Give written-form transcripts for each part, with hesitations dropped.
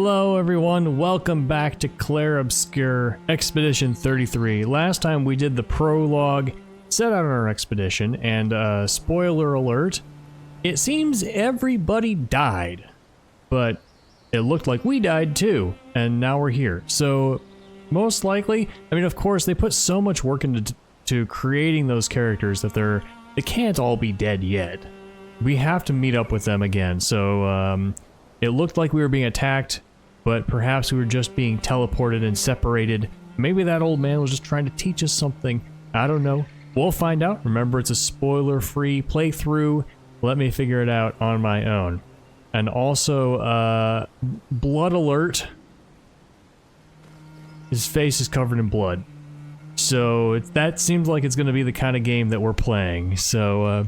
Hello everyone, welcome back to Clair Obscur Expedition 33. Last time we did the prologue, set out on our expedition, and spoiler alert, it seems everybody died. But it looked like we died too, and now we're here. So most likely, I mean of course they put so much work into creating those characters that they can't all be dead yet. We have to meet up with them again, so it looked like we were being attacked, but perhaps we were just being teleported and separated. Maybe that old man was just trying to teach us something. I don't know. We'll find out. Remember, it's a spoiler-free playthrough. Let me figure it out on my own. And also, blood alert. His face is covered in blood. So that seems like it's going to be the kind of game that we're playing. So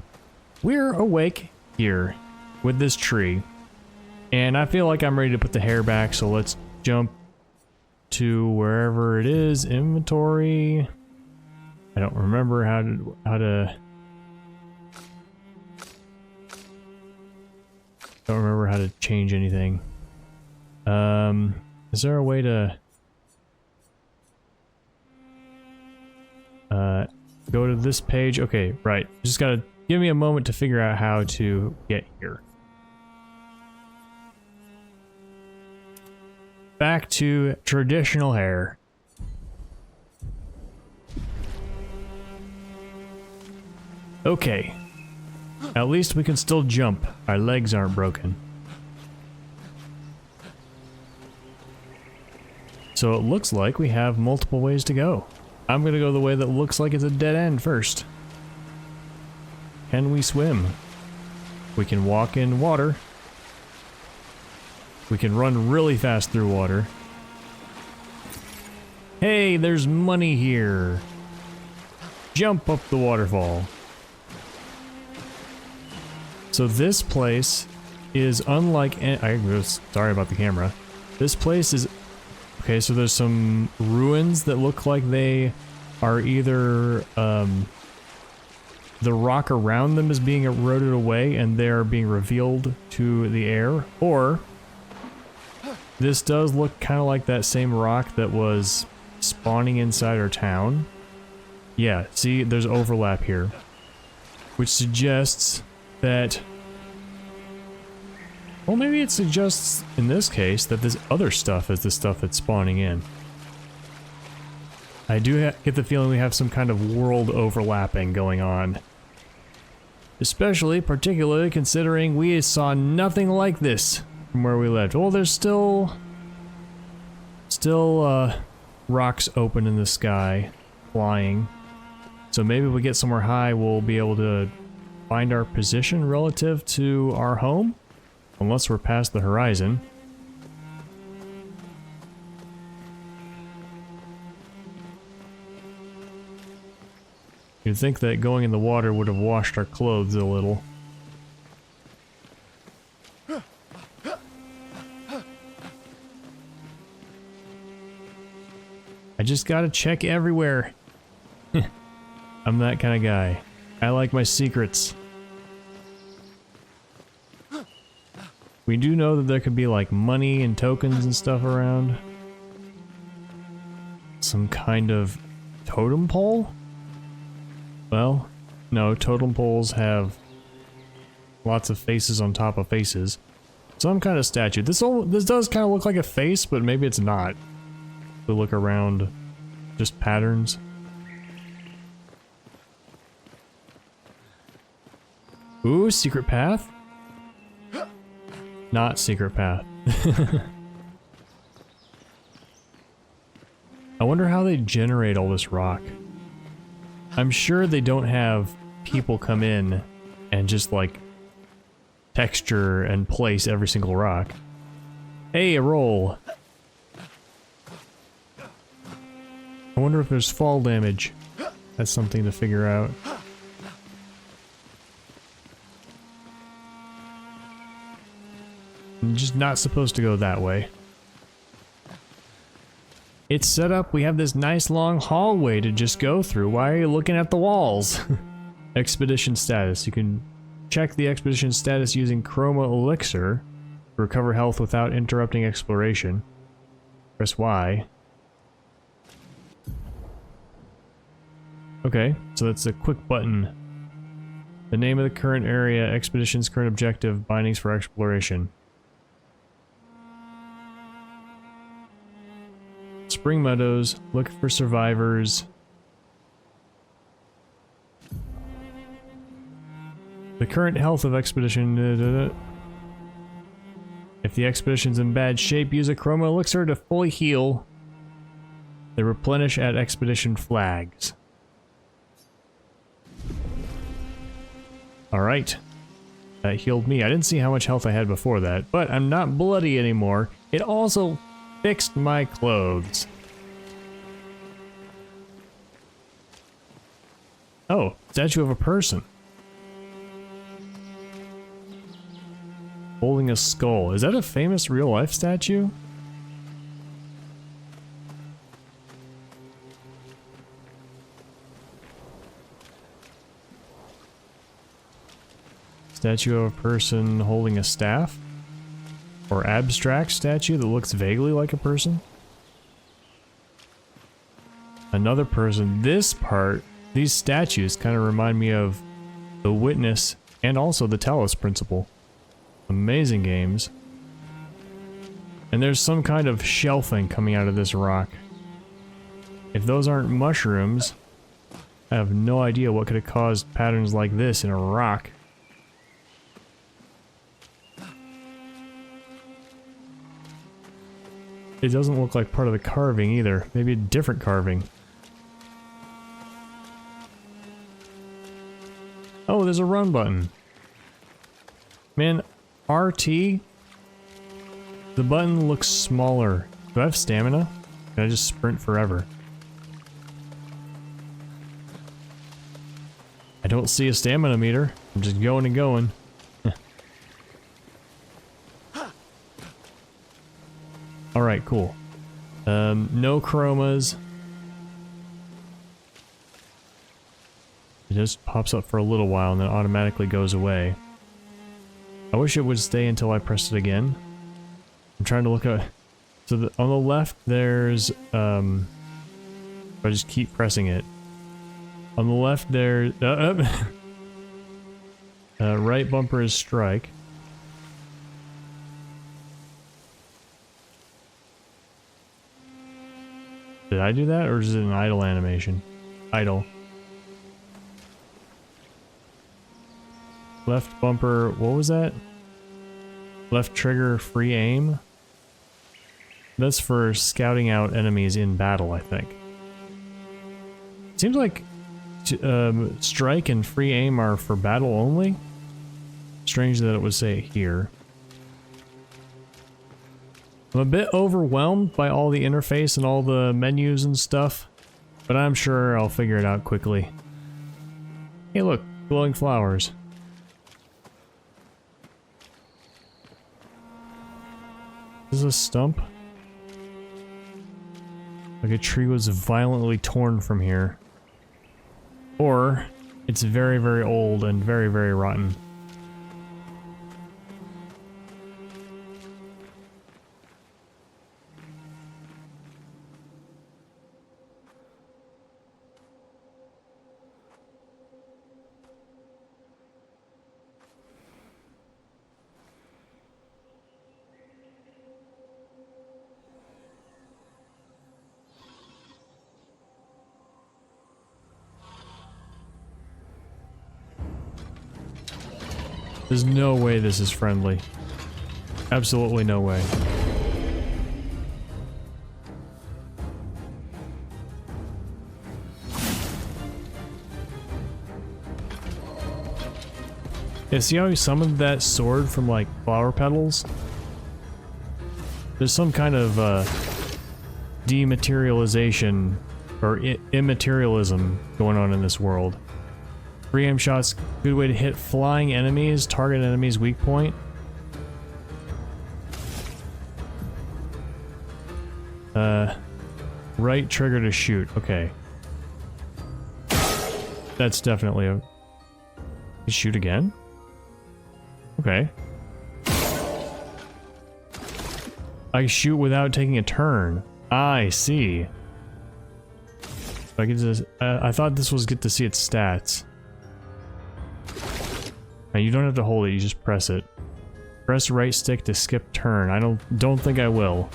we're awake here with this tree. And I feel like I'm ready to put the hair back, so let's jump to wherever it is. Inventory. I don't remember how to don't remember how to change anything. Is there a way to go to this page? Okay, right. Just gotta give me a moment to figure out how to get here. Back to traditional hair. Okay. At least we can still jump. Our legs aren't broken. So it looks like we have multiple ways to go. I'm gonna go the way that looks like it's a dead end first. Can we swim? We can walk in water. We can run really fast through water. Hey, there's money here. Jump up the waterfall. So this place is unlike sorry about the camera. This place is okay, so there's some ruins that look like they are either the rock around them is being eroded away and they're being revealed to the air, or this does look kind of like that same rock that was spawning inside our town. Yeah, see, there's overlap here. Which suggests that... well, maybe it suggests, in this case, that this other stuff is the stuff that's spawning in. I do get the feeling we have some kind of world overlapping going on. Particularly considering we saw nothing like this from where we left. Well, there's still rocks open in the sky, flying. So maybe if we get somewhere high, we'll be able to find our position relative to our home, unless we're past the horizon. You'd think that going in the water would have washed our clothes a little. I just gotta check everywhere. I'm that kind of guy. I like my secrets. We do know that there could be like money and tokens and stuff around. Some kind of totem pole? Well, no, totem poles have lots of faces on top of faces. Some kind of statue. This does kind of look like a face, but maybe it's not. To look around, just patterns. Ooh, secret path? Not secret path. I wonder how they generate all this rock. I'm sure they don't have people come in and just like texture and place every single rock. Hey, a roll. I wonder if there's fall damage. That's something to figure out. I'm just not supposed to go that way. It's set up, we have this nice long hallway to just go through. Why are you looking at the walls? Expedition status. You can check the expedition status using Chroma Elixir. Recover health without interrupting exploration. Press Y. Okay, so that's a quick button. The name of the current area, expedition's current objective, bindings for exploration. Spring Meadows, look for survivors. The current health of expedition. If the expedition's in bad shape, use a chroma elixir to fully heal. They replenish at expedition flags. Alright. That healed me. I didn't see how much health I had before that, but I'm not bloody anymore. It also fixed my clothes. Oh, statue of a person. Holding a skull. Is that a famous real-life statue? Statue of a person holding a staff? Or abstract statue that looks vaguely like a person? Another person. This part, these statues kind of remind me of The Witness and also the Talos Principle. Amazing games. And there's some kind of shelving coming out of this rock. If those aren't mushrooms, I have no idea what could have caused patterns like this in a rock. It doesn't look like part of the carving either. Maybe a different carving. Oh, there's a run button. Man, RT? The button looks smaller. Do I have stamina? Can I just sprint forever? I don't see a stamina meter. I'm just going and going. Alright, cool. No chromas. It just pops up for a little while and then automatically goes away. I wish it would stay until I pressed it again. I'm trying to look at... So on the left there's... if I just keep pressing it. On the left there... right bumper is strike. Did I do that, or is it an idle animation? Idle. Left bumper, what was that? Left trigger, free aim? That's for scouting out enemies in battle, I think. Seems like strike and free aim are for battle only. Strange that it would say it here. I'm a bit overwhelmed by all the interface and all the menus and stuff, but I'm sure I'll figure it out quickly. Hey look, glowing flowers. Is this a stump? Like a tree was violently torn from here. Or, it's very, very old and very, very rotten. There's no way this is friendly. Absolutely no way. Yeah, see how he summoned that sword from, like, flower petals? There's some kind of, dematerialization, or immaterialism going on in this world. Free aim shots, good way to hit flying enemies, target enemies' weak point. Right trigger to shoot, okay. That's definitely a... You shoot again? Okay. I shoot without taking a turn. I see. I get to, I thought this was get to see its stats. Now you don't have to hold it, you just press it. Press right stick to skip turn. I don't think I will.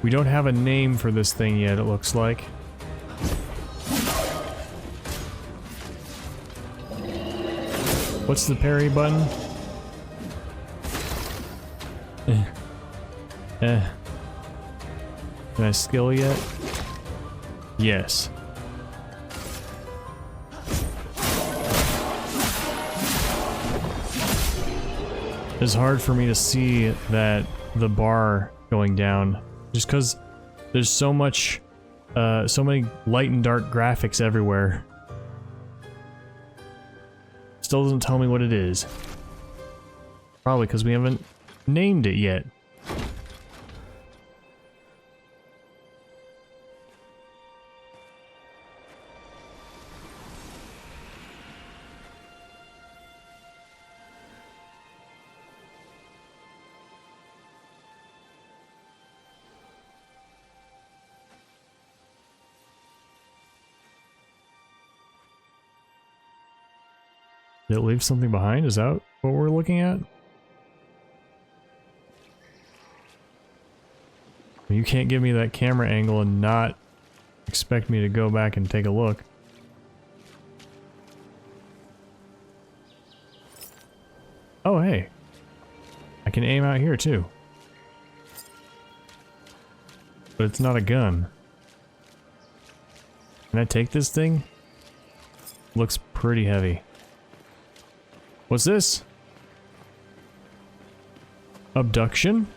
We don't have a name for this thing yet, it looks like. What's the parry button? Can I skill yet? Yes. It's hard for me to see that the bar going down, just because there's so much, so many light and dark graphics everywhere. Still doesn't tell me what it is. Probably because we haven't named it yet. Did it leave something behind? Is that what we're looking at? You can't give me that camera angle and not expect me to go back and take a look. Oh, hey. I can aim out here too. But it's not a gun. Can I take this thing? Looks pretty heavy. What's this? Abduction?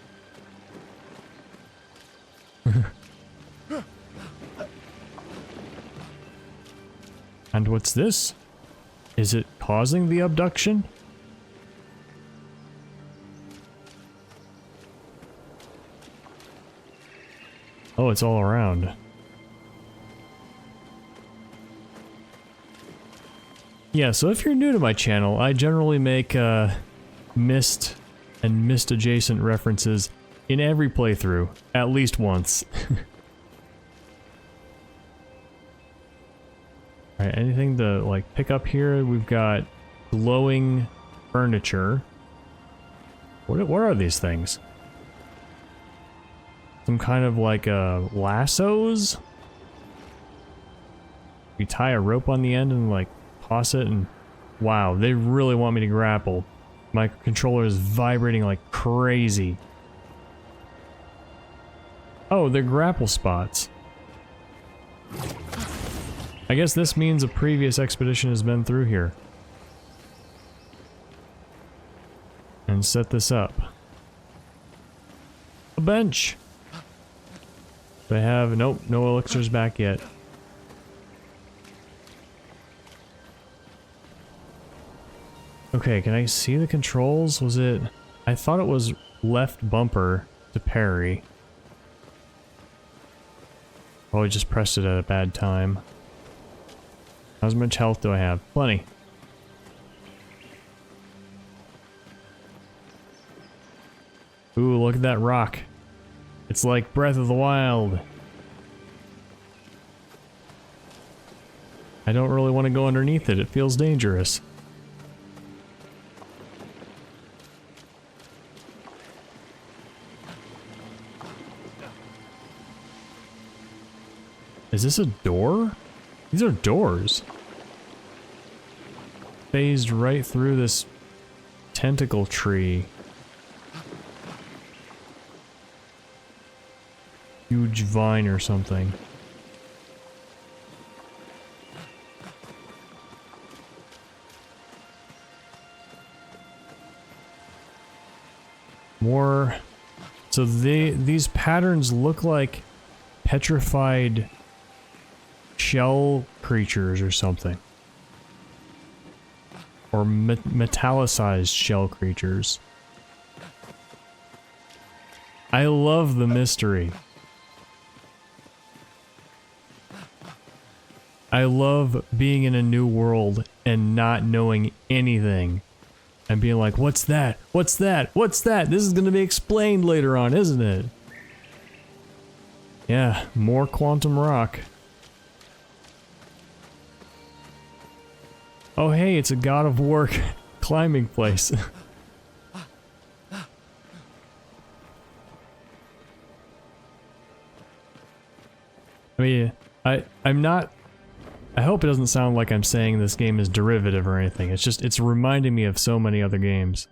And what's this? Is it causing the abduction? Oh, it's all around. Yeah, so if you're new to my channel, I generally make Myst and Myst adjacent references in every playthrough, at least once. Alright, anything to like pick up here? We've got glowing furniture. What are these things? Some kind of like lassos? You tie a rope on the end and like toss it, and wow, they really want me to grapple. My controller is vibrating like crazy. Oh, they're grapple spots. I guess this means a previous expedition has been through here. And set this up. A bench! Do I have... Nope, no elixirs back yet. Okay, can I see the controls? Was it... I thought it was left bumper to parry. Oh, I just pressed it at a bad time. How much health do I have? Plenty. Ooh, look at that rock. It's like Breath of the Wild. I don't really want to go underneath it. It feels dangerous. Is this a door? These are doors. Phased right through this tentacle tree. Huge vine or something. More. So these patterns look like petrified shell creatures or something. Or metallicized shell creatures. I love the mystery. I love being in a new world and not knowing anything and being like, what's that? What's that? What's that? This is going to be explained later on, isn't it? Yeah, more quantum rock. Oh hey, it's a God of War climbing place. I mean, I'm not... I hope it doesn't sound like I'm saying this game is derivative or anything. It's just, it's reminding me of so many other games.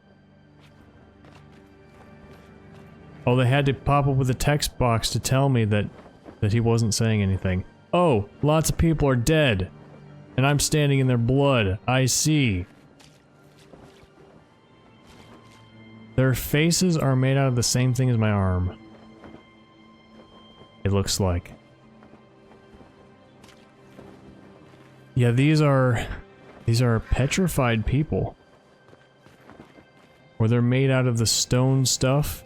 Oh, they had to pop up with a text box to tell me that he wasn't saying anything. Oh, lots of people are dead. And I'm standing in their blood. I see. Their faces are made out of the same thing as my arm. It looks like. Yeah, these are petrified people. Or they're made out of the stone stuff.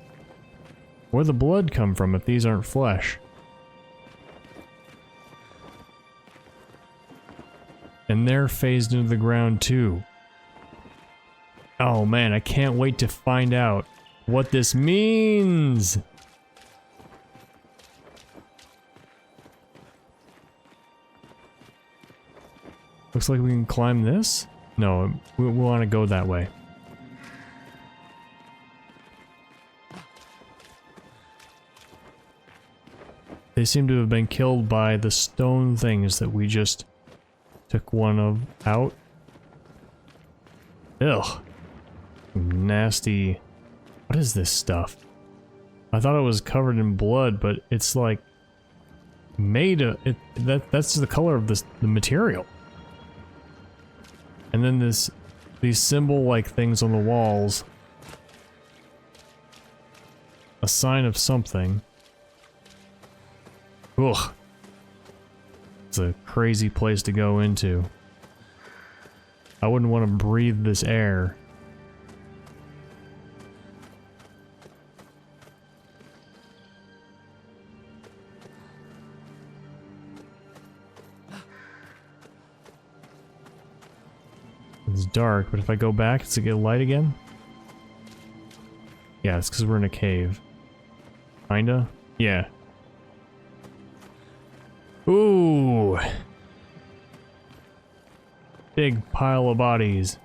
Where the blood come from if these aren't flesh? And they're phased into the ground too. Oh man, I can't wait to find out what this means! Looks like we can climb this? No, we want to go that way. They seem to have been killed by the stone things that we just took one of out. Ugh. Nasty. What is this stuff? I thought it was covered in blood, but it's like made of it. That's the color of the material. And then these symbol-like things on the walls. A sign of something. Ugh. It's a crazy place to go into. I wouldn't want to breathe this air. It's dark, but if I go back, does it get light again? Yeah, it's because we're in a cave. Kinda? Yeah. Ooh! Big pile of bodies.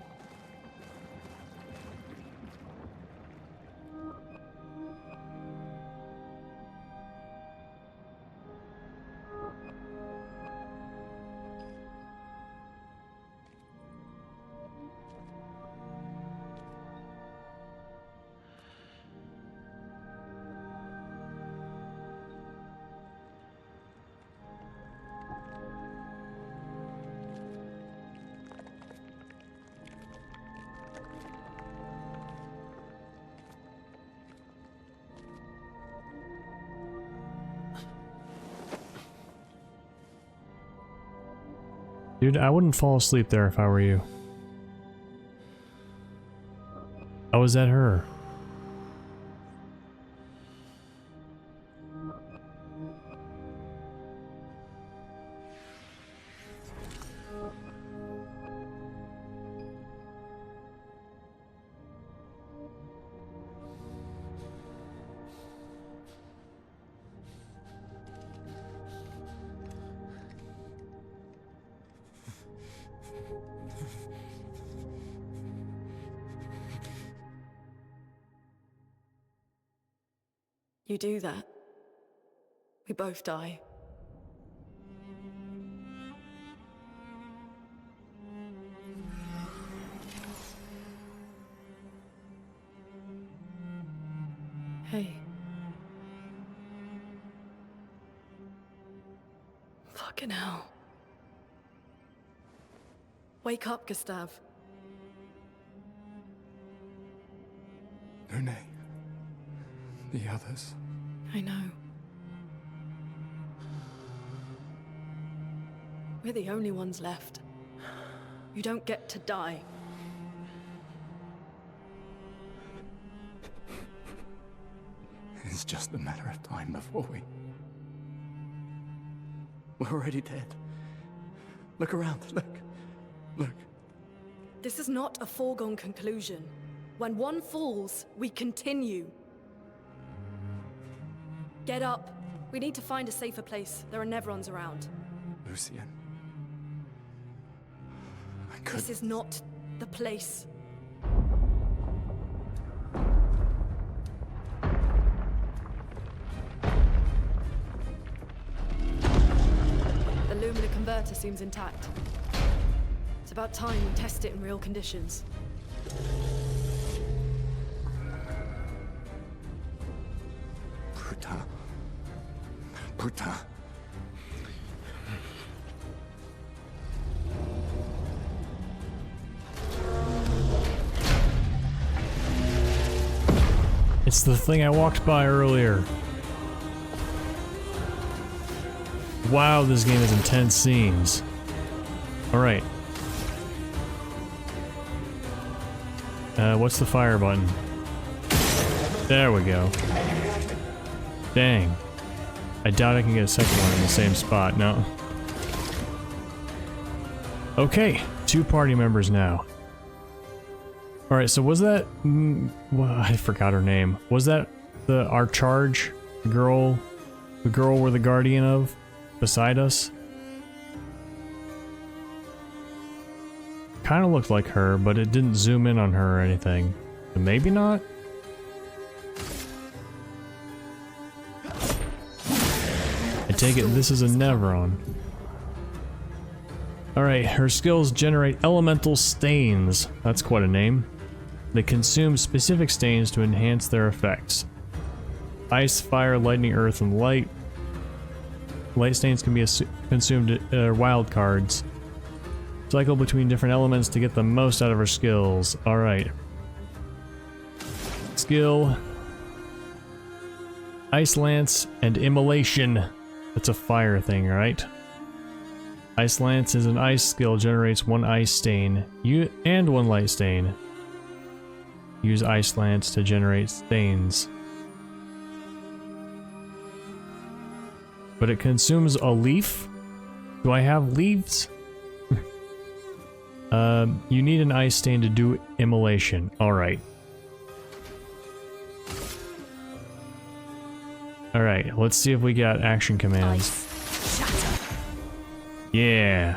Dude, I wouldn't fall asleep there if I were you. Oh, is that her? You do that, we both die. Hey. Fucking hell. Wake up, Gustave. Monet. The others. I know. We're the only ones left. You don't get to die. It's just a matter of time before we're already dead. Look around, look. Look. This is not a foregone conclusion. When one falls, we continue. Get up. We need to find a safer place. There are Nevrons around. Lucian. I could... This is not the place. The Lumina converter seems intact. It's about time we test it in real conditions. Putain. Putain. It's the thing I walked by earlier. Wow, this game has intense scenes. Alright. What's the fire button? There we go. Dang. I doubt I can get a second one in the same spot, no. Okay, 2 party members now. Alright, so was that... well, I forgot her name. Was that our charge? The girl we're the guardian of? Beside us? Kinda looked like her, but it didn't zoom in on her or anything. So maybe not? I take it this is a Nevron. Alright, her skills generate elemental stains. That's quite a name. They consume specific stains to enhance their effects. Ice, fire, lightning, earth, and light. Light stains can be consumed wild cards. Cycle between different elements to get the most out of her skills. Alright. Skill. Ice Lance and Immolation. That's a fire thing, right? Ice Lance is an ice skill, generates 1 ice stain and 1 light stain. Use Ice Lance to generate stains. But it consumes a leaf? Do I have leaves? You need an ice stain to do Immolation. Alright. Alright, let's see if we got action commands. Yeah.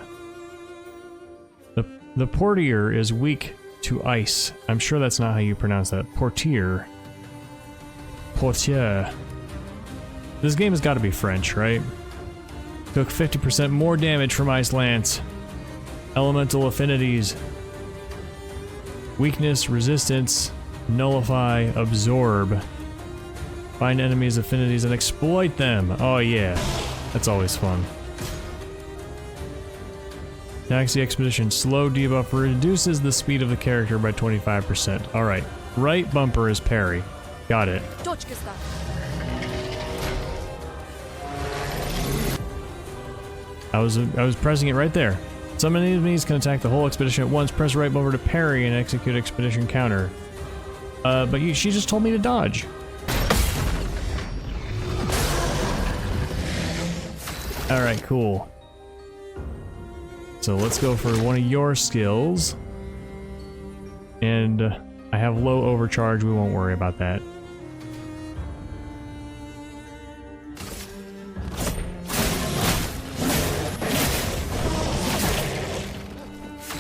The Portier is weak to ice. I'm sure that's not how you pronounce that. Portier. Portier. This game has got to be French, right? Took 50% more damage from Ice Lance. Elemental affinities. Weakness, resistance, nullify, absorb. Find enemies' affinities and exploit them. Oh yeah, that's always fun. Taxi Expedition. Slow debuff reduces the speed of the character by 25%. Alright. Right bumper is parry. Got it. I was pressing it right there. Some enemies can attack the whole expedition at once. Press right bumper to parry and execute expedition counter. But she just told me to dodge. Alright, cool. So let's go for one of your skills. And I have low overcharge, we won't worry about that.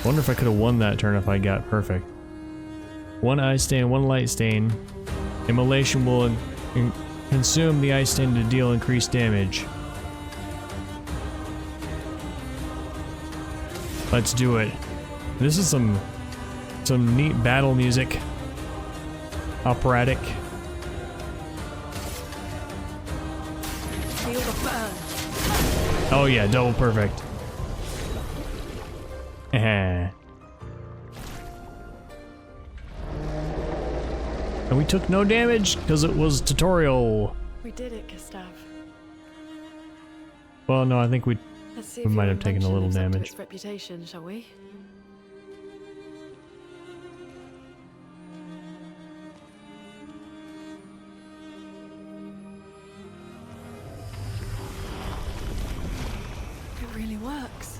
Wonder if I could have won that turn if I got perfect. 1 ice stain, 1 light stain. Immolation will consume the ice stain to deal increased damage. Let's do it. This is some neat battle music. Operatic. Feel the burn. Oh yeah, double perfect. And we took no damage because it was tutorial. We did it, Gustav. Well, no, I think we Let's see We if might your have taken a invention little lives up to damage. its reputation, shall we? It really works.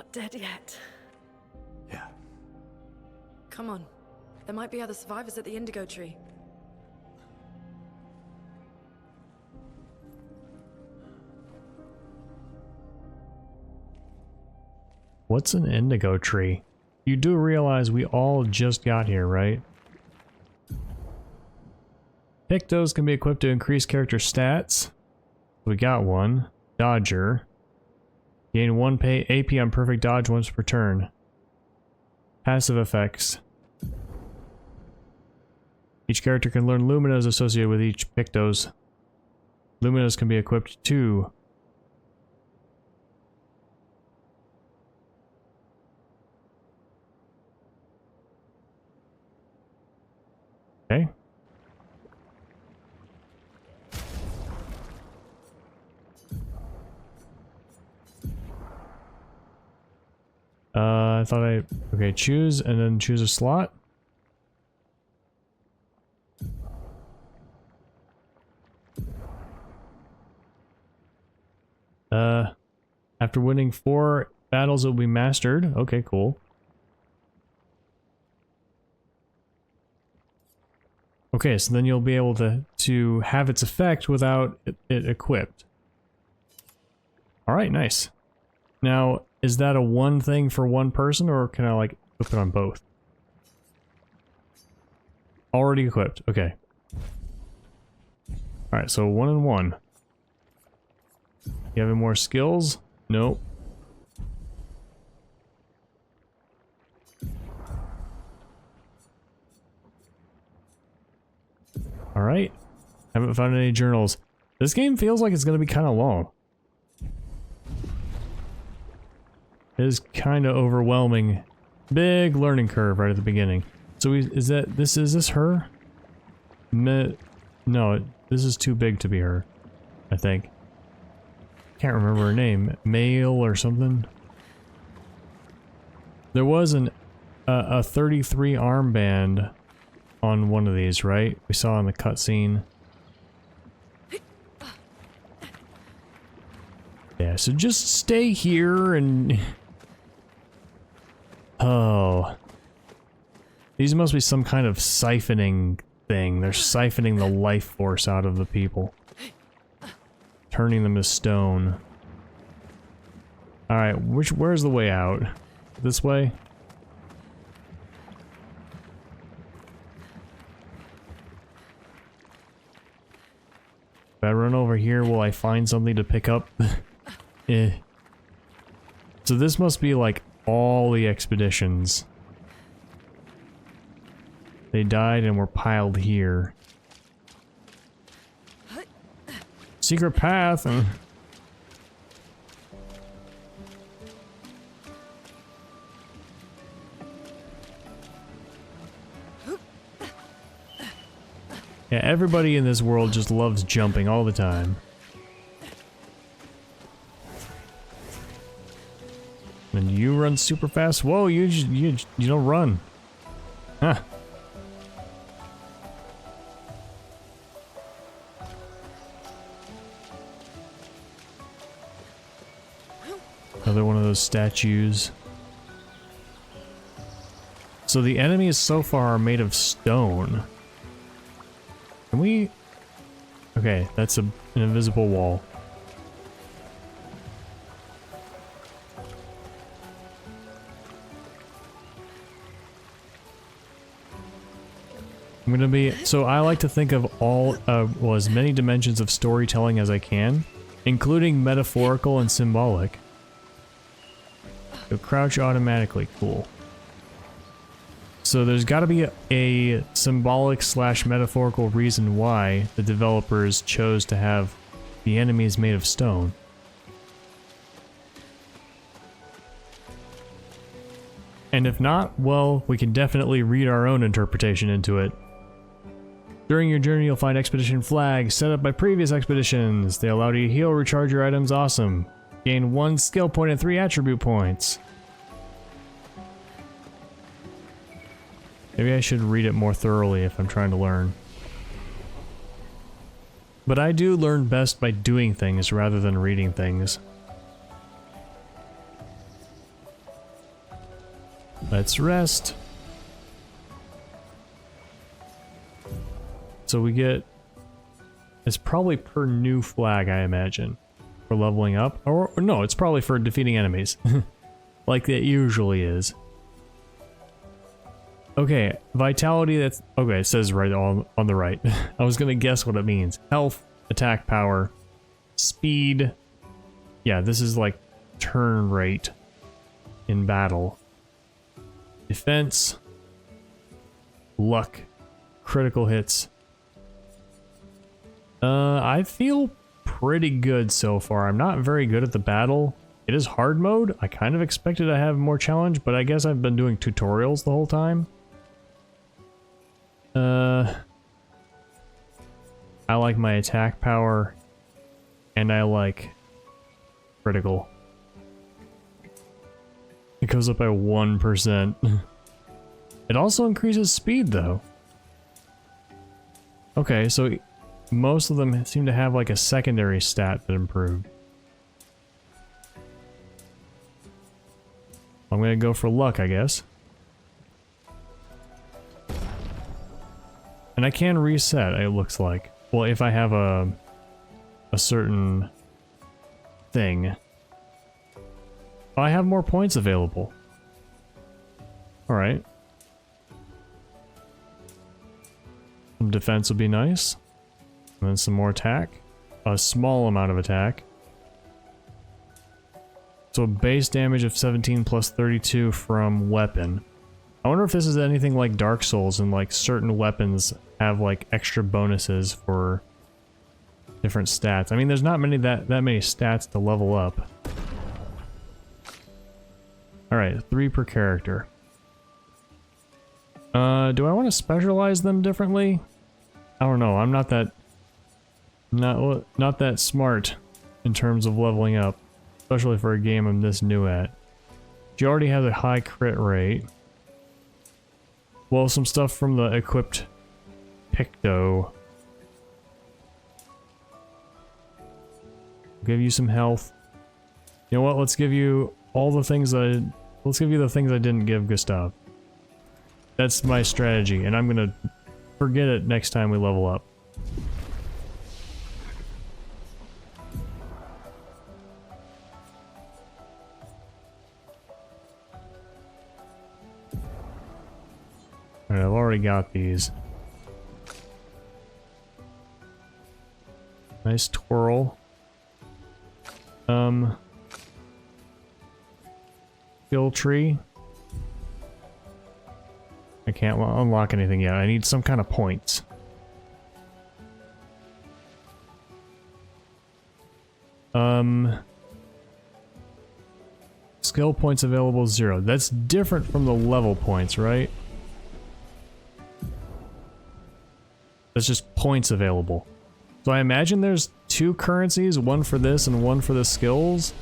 not dead yet. Yeah. Come on. There might be other survivors at the indigo tree. What's an indigo tree? You do realize we all just got here, right? Pictos can be equipped to increase character stats. We got one. Dodger. Gain 1 AP on perfect dodge once per turn. Passive effects. Each character can learn Luminas associated with each Pictos. Luminas can be equipped too. Okay. I thought okay, choose and then choose a slot. After winning 4 battles, it will be mastered. Okay, cool. Okay, so then you'll be able to have its effect without it equipped. Alright, nice. Now, is that a one thing for one person, or can I, like, equip it on both? Already equipped, okay. Alright, so 1 and 1. You have any more skills? Nope. Alright. Haven't found any journals. This game feels like it's going to be kind of long. It is kind of overwhelming. Big learning curve right at the beginning. So is this her? No, this is too big to be her, I think. Can't remember her name. Male or something. There was a 33 armband on one of these, right? We saw in the cutscene. Yeah, so just stay here and... Oh. These must be some kind of siphoning thing. They're siphoning the life force out of the people. Turning them to stone. Alright, where's the way out? This way? If I run over here, will I find something to pick up? Eh. So this must be like all the expeditions. They died and were piled here. Secret path. Yeah, everybody in this world just loves jumping all the time. And you run super fast. Whoa, you don't run. Huh. Another one of those statues. So the enemies so far are made of stone. Can we... Okay, that's an invisible wall. I'm gonna be... So I like to think of all... well, as many dimensions of storytelling as I can, including metaphorical and symbolic. So crouch automatically, cool. So there's got to be a symbolic / metaphorical reason why the developers chose to have the enemies made of stone. And if not, well, we can definitely read our own interpretation into it. During your journey, you'll find expedition flags set up by previous expeditions. They allow you to heal, recharge your items, awesome. Gain 1 skill point and 3 attribute points. Maybe I should read it more thoroughly if I'm trying to learn. But I do learn best by doing things rather than reading things. Let's rest. So we get... It's probably per new flag, I imagine, for leveling up. Or no, it's probably for defeating enemies. Like it usually is. Okay, vitality, that's... Okay, it says right on the right. I was gonna guess what it means. Health, attack power, speed. Yeah, this is like turn rate in battle. Defense. Luck. Critical hits. I feel pretty good so far. I'm not very good at the battle. It is hard mode. I kind of expected to have more challenge, but I guess I've been doing tutorials the whole time. I like my attack power, and I like critical. It goes up by 1%. It also increases speed, though. Okay, so most of them seem to have like a secondary stat that improved. I'm gonna go for luck, I guess. And I can reset, it looks like. Well, if I have a certain thing. Oh, I have more points available. Alright. Some defense would be nice. And then some more attack. A small amount of attack. So base damage of 17 plus 32 from weapon. I wonder if this is anything like Dark Souls and like certain weapons have like extra bonuses for different stats. I mean, there's not many that many stats to level up. Alright, 3 per character. Do I want to specialize them differently? I don't know. I'm not that not that smart in terms of leveling up, especially for a game I'm this new at. She already has a high crit rate. Well, some stuff from the equipped Picto. Give you some health. You know what? Let's give you all the things let's give you the things I didn't give Gustav. That's my strategy, and I'm gonna forget it next time we level up. Alright, I've already got these. Nice twirl. Skill tree. I can't unlock anything yet. I need some kind of points. Skill points available 0. That's different from the level points, right? That's just points available. So I imagine there's 2 currencies, one for this and one for the skills.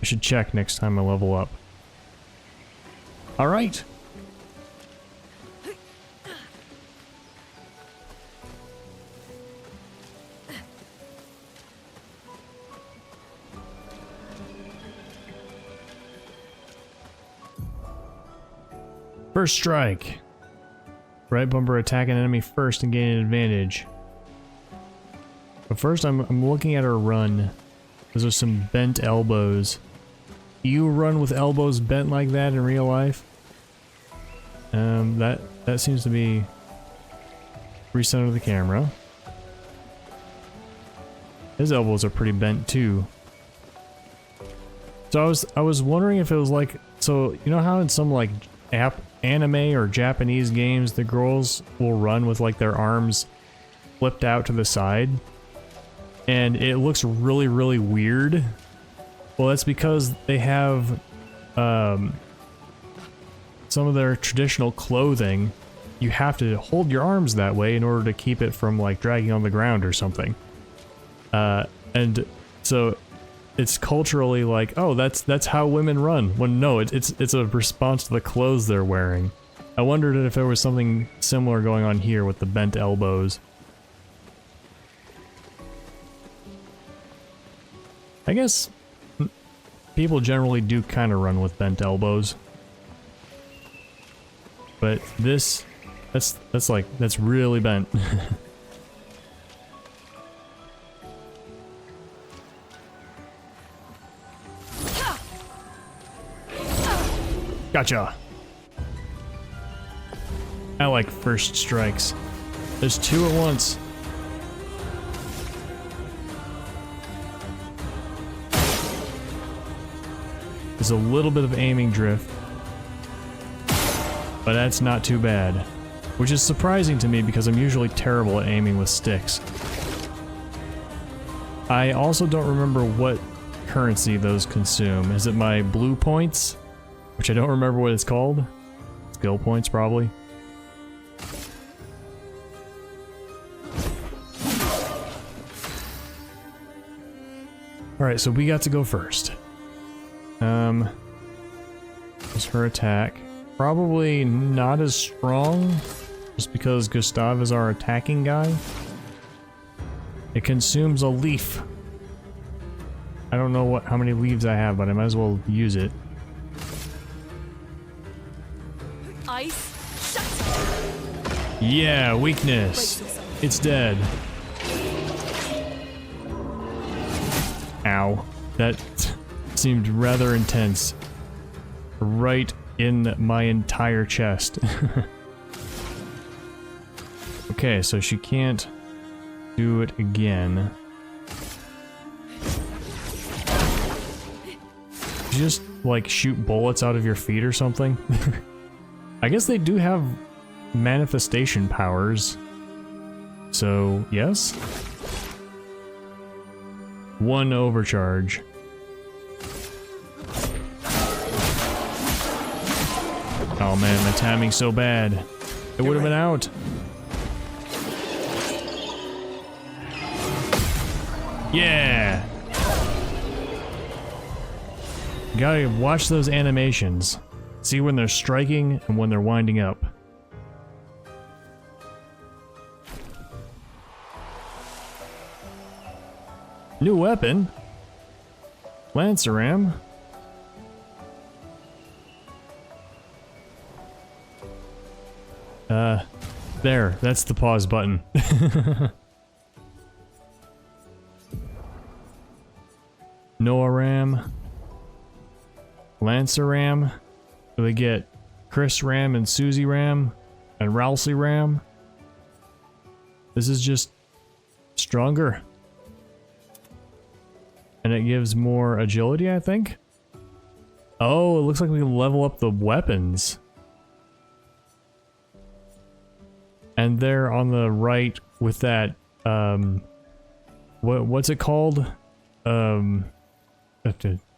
I should check next time I level up. Alright. First strike. Right bumper attack an enemy first and gain an advantage. But first I'm looking at her run. Those are some bent elbows. Do you run with elbows bent like that in real life? That seems to be recenter the camera. His elbows are pretty bent too. So I was wondering if it was like, so you know how in some like anime or Japanese games the girls will run with like their arms flipped out to the side and it looks really, really weird? Well, that's because they have some of their traditional clothing. You have to hold your arms that way in order to keep it from like dragging on the ground or something. And so it's culturally like, oh, that's how women run. When no, it's a response to the clothes they're wearing. I wondered if there was something similar going on here with the bent elbows. I guess people generally do kind of run with bent elbows. But this, that's really bent. Gotcha. I like first strikes. There's two at once. There's a little bit of aiming drift, but that's not too bad. Which is surprising to me because I'm usually terrible at aiming with sticks. I also don't remember what currency those consume. Is it my blue points? Which I don't remember what it's called. Skill points, probably. Alright, so we got to go first. What's her attack? Probably not as strong, just because Gustav is our attacking guy. It consumes a leaf. I don't know how many leaves I have, but I might as well use it. Ice. Shut. Yeah, weakness. It's dead. Ow. That seemed rather intense. Right in my entire chest. Okay, so she can't do it again. You just, like, shoot bullets out of your feet or something? I guess they do have manifestation powers. So, yes? One overcharge. Oh man, my timing's so bad. It would have been out. Yeah! Gotta watch those animations. See when they're striking and when they're winding up. New weapon? Lanceram? There, that's the pause button. Noah-ram. Lancer-ram. So we get Chris-ram and Susie-ram and Ralsei-ram. This is just stronger. And it gives more agility, I think? Oh, it looks like we can level up the weapons. And there on the right with that, what's it called? I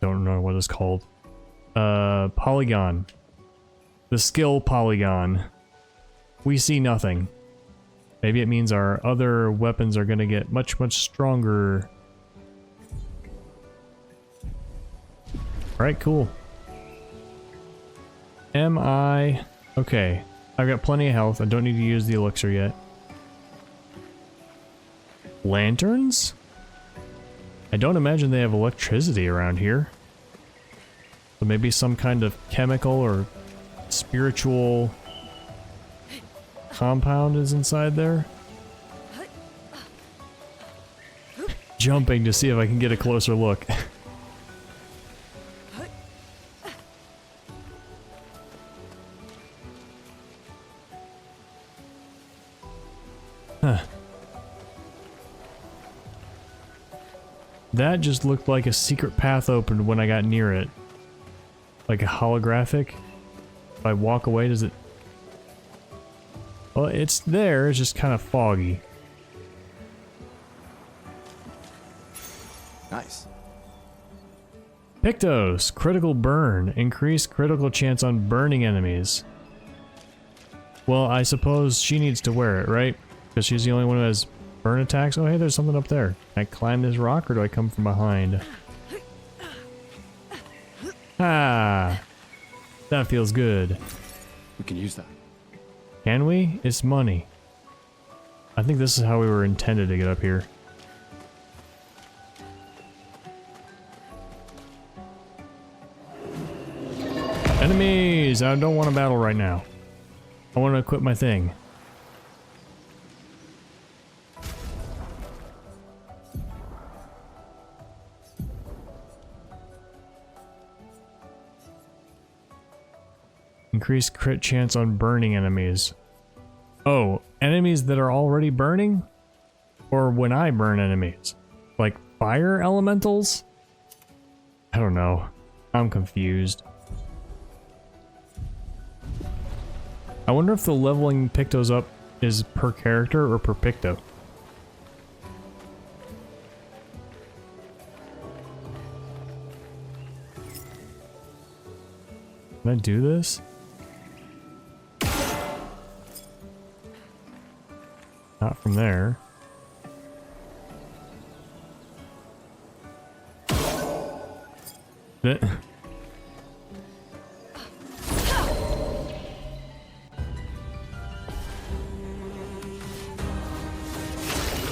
don't know what it's called. Polygon. The skill polygon. We see nothing. Maybe it means our other weapons are gonna get much, much stronger. Alright, cool. Am I... Okay. I've got plenty of health. I don't need to use the elixir yet. Lanterns? I don't imagine they have electricity around here. So maybe some kind of chemical or spiritual compound is inside there. Jumping to see if I can get a closer look. Huh. That just looked like a secret path opened when I got near it. Like a holographic. If I walk away, does it... Well, it's there, it's just kind of foggy. Nice. Pictos, critical burn. Increase critical chance on burning enemies. Well, I suppose she needs to wear it, right? Because she's the only one who has burn attacks. Oh, hey, there's something up there. Can I climb this rock or do I come from behind? Ah! That feels good. We can use that. Can we? It's money. I think this is how we were intended to get up here. Enemies! I don't want to battle right now. I want to equip my thing. Increase crit chance on burning enemies. Oh, enemies that are already burning? Or when I burn enemies? Like fire elementals? I don't know. I'm confused. I wonder if the leveling Pictos up is per character or per Picto. Can I do this? Not from there.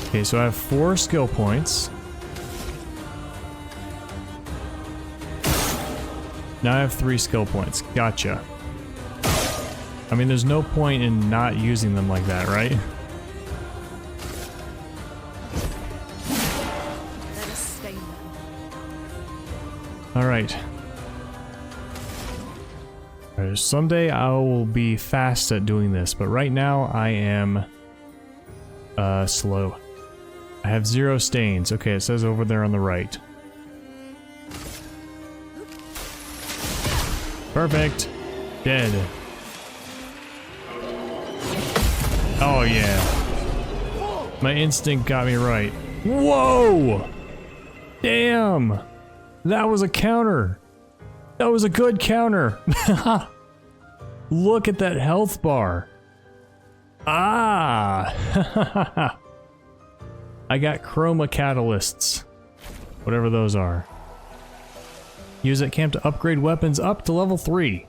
Okay, so I have 4 skill points. Now I have 3 skill points. Gotcha. I mean, there's no point in not using them like that, right? Let us stain them. Alright. Someday I will be fast at doing this, but right now I am slow. I have 0 stains. Okay, it says over there on the right. Perfect. Dead. Oh yeah. My instinct got me right. Whoa! Damn! That was a counter. That was a good counter. Look at that health bar. Ah! I got chroma catalysts. Whatever those are. Use at camp to upgrade weapons up to level 3.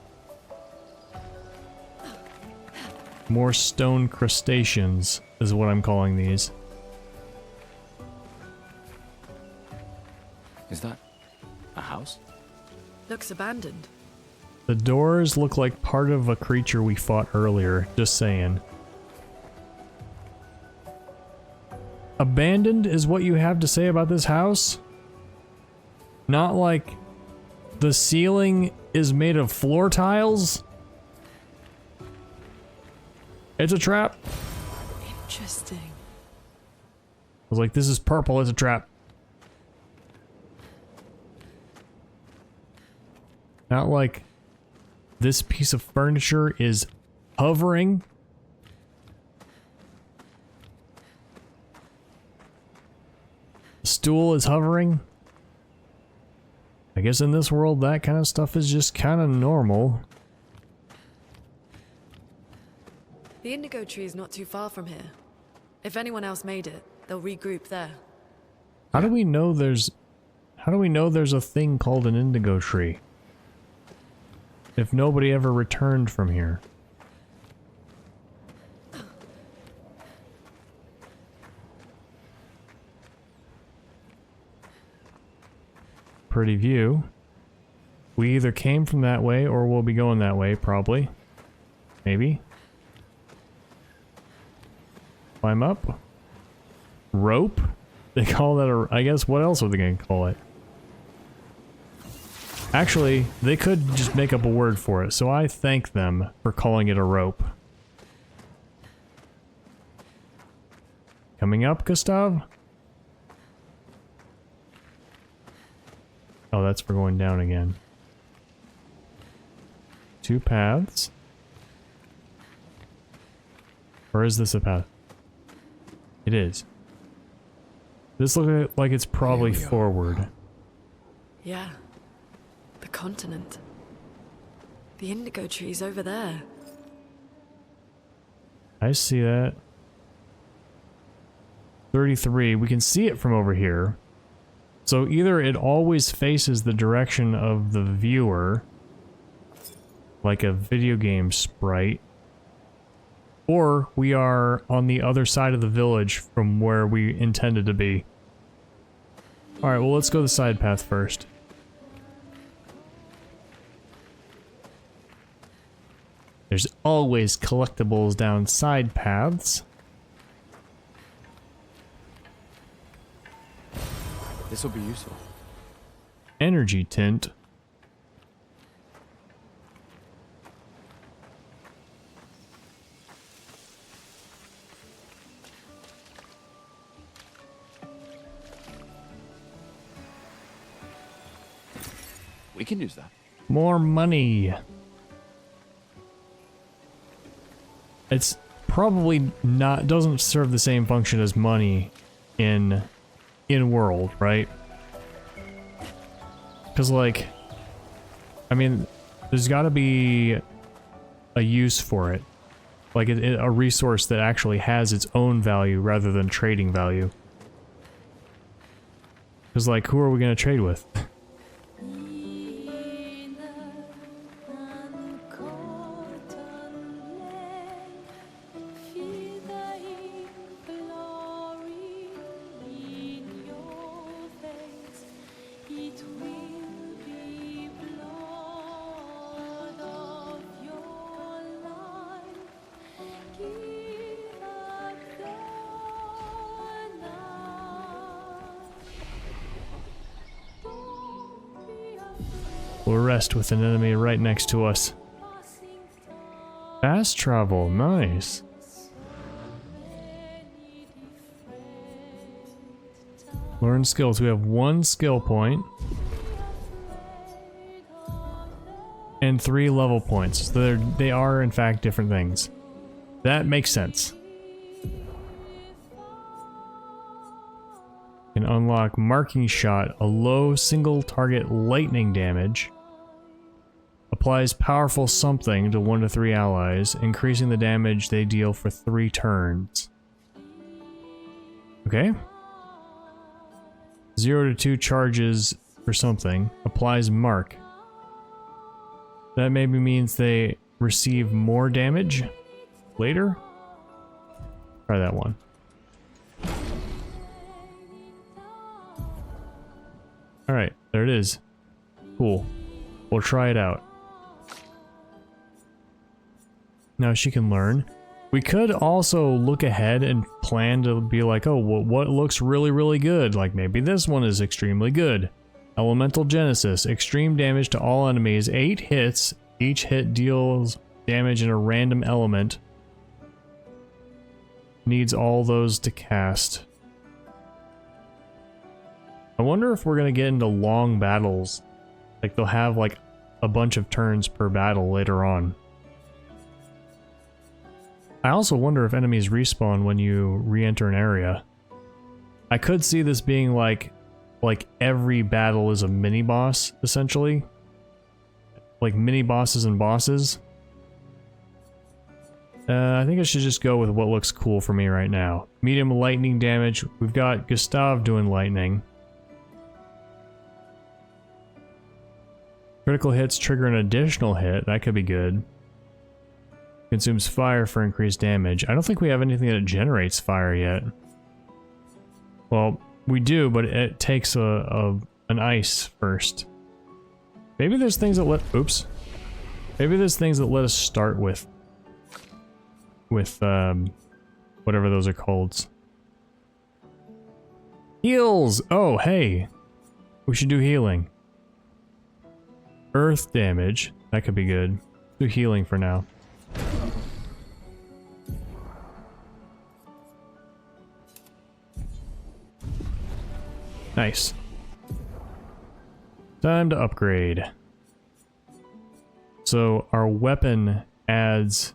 More stone crustaceans is what I'm calling these. Is that a house? Looks abandoned. The doors look like part of a creature we fought earlier, just saying. Abandoned is what you have to say about this house? Not like the ceiling is made of floor tiles? It's a trap. Interesting. I was like, this is purple, it's a trap. Not like this piece of furniture is hovering. The stool is hovering. I guess in this world that kind of stuff is just kind of normal. The indigo tree is not too far from here. If anyone else made it, they'll regroup there. How do we know there's a thing called an indigo tree? If nobody ever returned from here. Pretty view. We either came from that way or we'll be going that way, probably. Maybe. Climb up. Rope? They call that a... I guess what else are they gonna call it? Actually, they could just make up a word for it, so I thank them for calling it a rope. Coming up, Gustav? Oh, that's for going down again. 2 paths. Or is this a path? It is. This looks like it's probably forward. Yeah. The continent. The indigo tree's over there. I see that. 33. We can see it from over here. So either it always faces the direction of the viewer, like a video game sprite, or we are on the other side of the village from where we intended to be. Alright, well let's go the side path first. There's always collectibles down side paths. This will be useful. Energy tint. We can use that. More money. It's probably not, doesn't serve the same function as money in world, right? Because like, I mean, there's got to be a use for it. Like a resource that actually has its own value rather than trading value. Because like, who are we going to trade with? We'll rest with an enemy right next to us. Fast travel, nice. Learn skills. We have 1 skill point. And 3 level points. So they are in fact different things. That makes sense. Can unlock marking shot, a low single target lightning damage. Applies powerful something to 1 to 3 allies, increasing the damage they deal for 3 turns. Okay. 0 to 2 charges for something. Applies mark. That maybe means they receive more damage later? Try that one. Alright, there it is. Cool. We'll try it out. Now she can learn. We could also look ahead and plan to be like, oh, well, what looks really, really good? Like maybe this one is extremely good. Elemental Genesis. Extreme damage to all enemies. 8 hits. Each hit deals damage in a random element. Needs all those to cast. I wonder if we're going to get into long battles. Like they'll have like a bunch of turns per battle later on. I also wonder if enemies respawn when you re-enter an area. I could see this being like every battle is a mini-boss, essentially. Like mini-bosses and bosses. I think I should just go with what looks cool for me right now. Medium lightning damage. We've got Gustav doing lightning. Critical hits trigger an additional hit. That could be good. Consumes fire for increased damage. I don't think we have anything that generates fire yet. Well, we do, but it takes an ice first. Maybe there's things that let... Oops. Maybe there's things that let us start with whatever those are called. Heals! Oh, hey. We should do healing. Earth damage. That could be good. Do healing for now. Nice. Time to upgrade. So our weapon adds...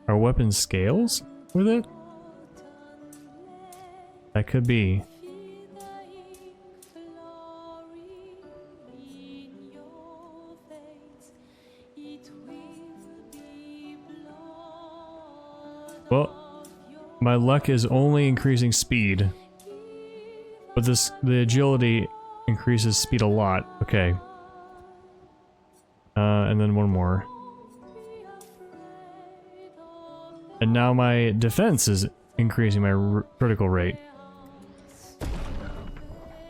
Our weapon scales with it? That could be. Well, my luck is only increasing speed. But the agility increases speed a lot. Okay. And then one more. And now my defense is increasing my critical rate.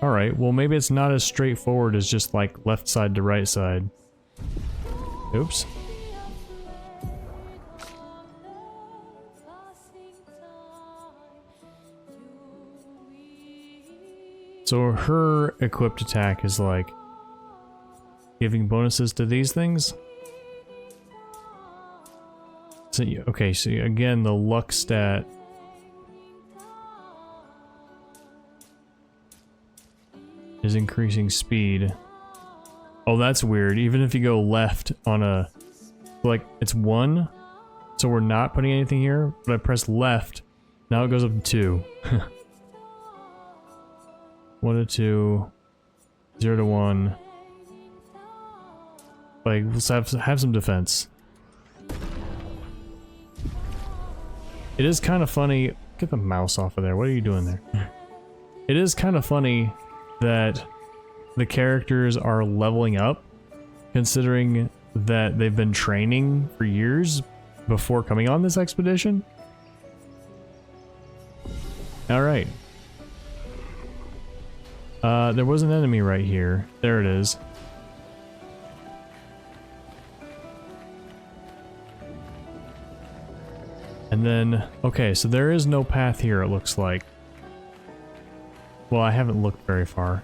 Alright, well maybe it's not as straightforward as just like left side to right side. Oops. So her equipped attack is like giving bonuses to these things. So okay, so again the luck stat is increasing speed. Oh, that's weird. Even if you go left on a, like, it's 1, so we're not putting anything here, but I press left, now it goes up to 2. 1 to 2, 0 to 1. Like, let's have some defense. It is kind of funny. Get the mouse off of there. What are you doing there? It is kind of funny that the characters are leveling up, considering that they've been training for years before coming on this expedition. Alright. There was an enemy right here. There it is. And then, okay, so there is no path here, it looks like. Well, I haven't looked very far.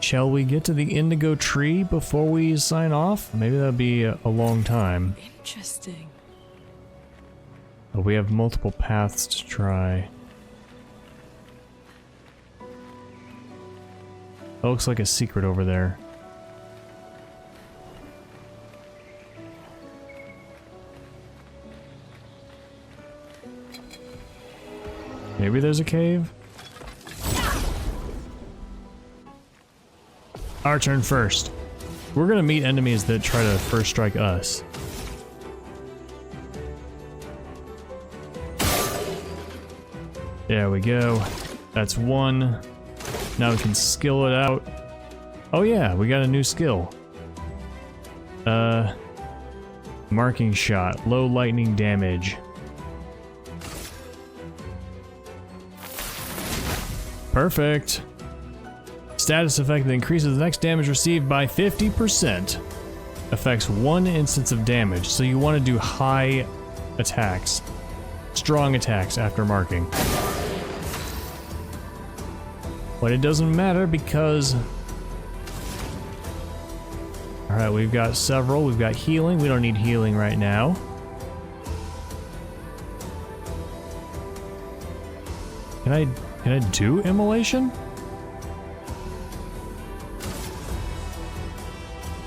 Shall we get to the indigo tree before we sign off? Maybe that'll be a long time. Interesting. But we have multiple paths to try. That looks like a secret over there. Maybe there's a cave? Our turn first. We're gonna meet enemies that try to first strike us. There we go. That's 1. Now we can skill it out. Oh yeah, we got a new skill. Marking shot. Low lightning damage. Perfect. Status effect that increases the next damage received by 50%. Affects 1 instance of damage, so you want to do high attacks. Strong attacks after marking. But it doesn't matter because... Alright, we've got several. We've got healing. We don't need healing right now. Can I do immolation?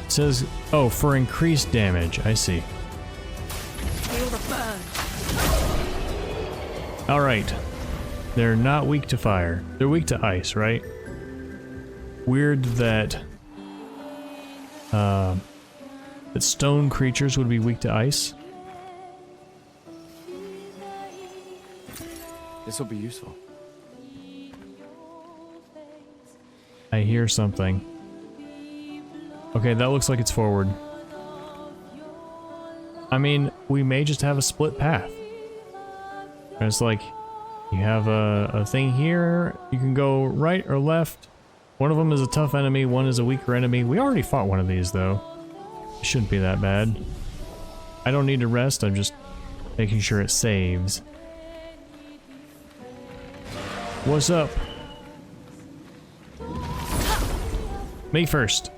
It says, oh, for increased damage. I see. Feel the burn. Alright. They're not weak to fire. They're weak to ice, right? Weird that that stone creatures would be weak to ice. This will be useful. I hear something. Okay, that looks like it's forward. I mean, we may just have a split path. It's like, you have a thing here, you can go right or left. One of them is a tough enemy, one is a weaker enemy. We already fought one of these, though. It shouldn't be that bad. I don't need to rest, I'm just making sure it saves. What's up? Me first.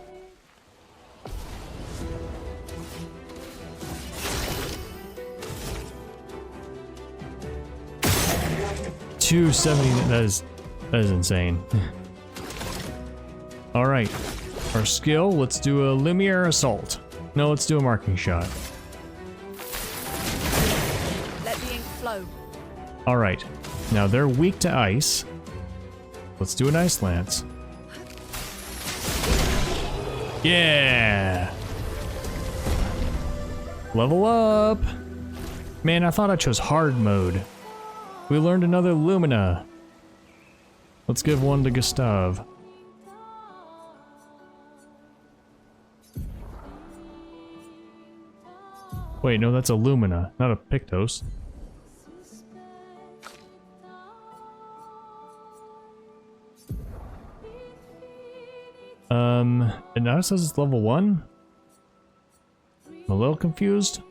$270. That is insane. All right, our skill. Let's do a Lumiere assault. No, let's do a marking shot. Let the ink flow. All right, now they're weak to ice. Let's do an ice lance. Yeah. Level up. Man, I thought I chose hard mode. We learned another Lumina. Let's give one to Gustav. Wait, no, that's a Lumina, not a Pictos. And now it says it's level 1? I'm a little confused.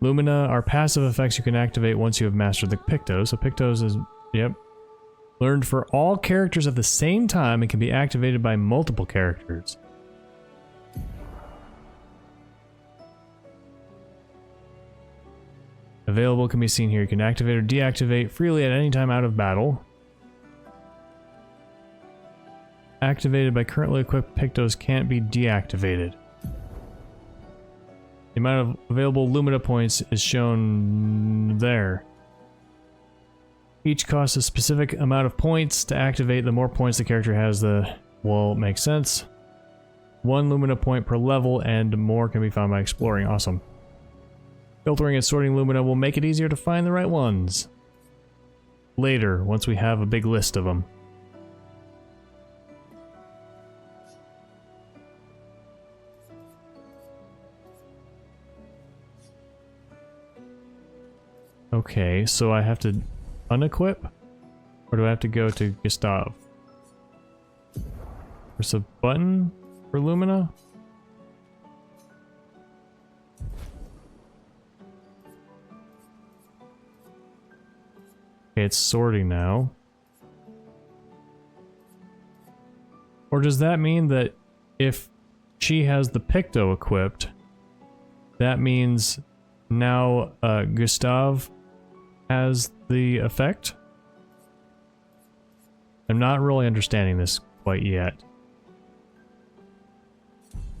Lumina are passive effects you can activate once you have mastered the Pictos. So Pictos is, yep. Learned for all characters at the same time and can be activated by multiple characters. Available can be seen here. You can activate or deactivate freely at any time out of battle. Activated by currently equipped Pictos can't be deactivated. The amount of available Lumina points is shown there. Each costs a specific amount of points to activate. The more points the character has, the... well, it makes sense. 1 Lumina point per level, and more can be found by exploring. Awesome. Filtering and sorting Lumina will make it easier to find the right ones. Later, once we have a big list of them. Okay, so I have to unequip? Or do I have to go to Gustav? There's a button for Lumina? Okay, it's sorting now. Or does that mean that if she has the Picto equipped, that means now Gustav has the effect? I'm not really understanding this quite yet.